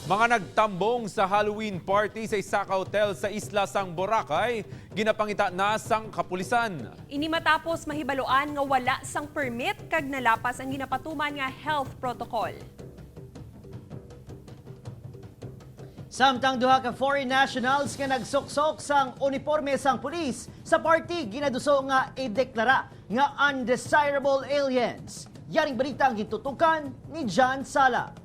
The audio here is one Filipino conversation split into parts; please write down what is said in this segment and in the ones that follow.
Mga nagtambong sa Halloween party sa Isaka Hotel sa Isla Sang Boracay, ginapangita na sang kapulisan. Ini matapos mahibaloan nga wala sang permit kag nalapas ang ginapatuman nga health protocol. Samtang duha ka foreign nationals nga nagsuksok sang uniforme sang pulis sa party ginaduso nga ideklara nga undesirable aliens. Yaring balita ang gitutukan ni John Sala.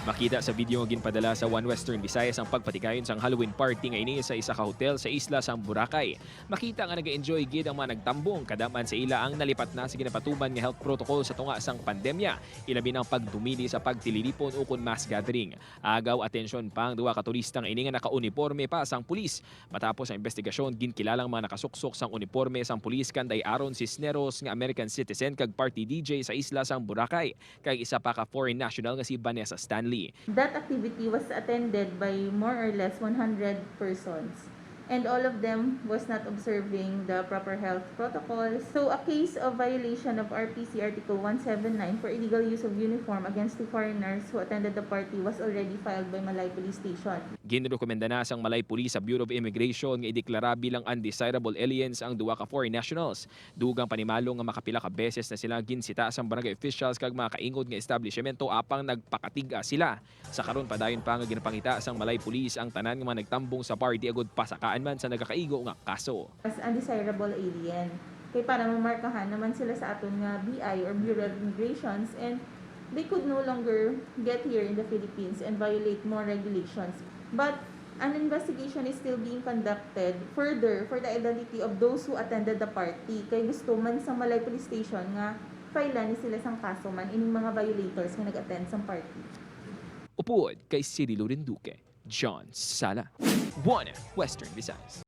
Makita sa video nga ginpadala sa One Western Visayas ang pagpatikayon sang Halloween party nga ini sa Isaka Hotel sa Isla Sang Boracay. Makita nga naga-enjoy gid ang mga nagtambong kadaman sa ila ang nalipat na sa ginapatuman nga health protocol sa tunga sang pandemya. Ilabi ng pagdumili sa pagtililipon ukon mass gathering. Agaw atensyon pa ang duha ka turistang ini nga naka-uniforme pa sang pulis. Matapos ang investigasyon ginkilalang mga nakasuksok sang uniforme sang pulis kanday Aaron Cisneros nga American citizen kag party DJ sa Isla Sang Boracay. Kag isa pa ka foreign national nga si Vanessa Stanley. That activity was attended by more or less 100 persons, and all of them was not observing the proper health protocols. So a case of violation of RPC Article 179 for illegal use of uniform against the foreigners who attended the party was already filed by Malay Police Station. Ginrekomenda na sang Malay Police sa Bureau of Immigration nga ideklara bilang undesirable aliens ang duha ka foreign nationals. Dugang panimalo nga makapila ka beses na sila ginsita sang barangay officials kag mga kaingod nga establishmento apang nagpakatiga sila. Sa karon padayon pa nga ginapangita sang Malay Police ang tanan nga mga nagtambong sa party agud pasakaan man sa nagakaigo nga kaso. As undesirable alien, kay para mamarkahan naman sila sa aton nga BI or Bureau of Immigrations, and they could no longer get here in the Philippines and violate more regulations. But an investigation is still being conducted further for the identity of those who attended the party. Kay gusto man sa Malay Police Station nga failan ni sila sang kaso man ining mga violators nga nag-attend sa party. Upuod kay Cirilo Rinduque, John Sala, One Western Visayas.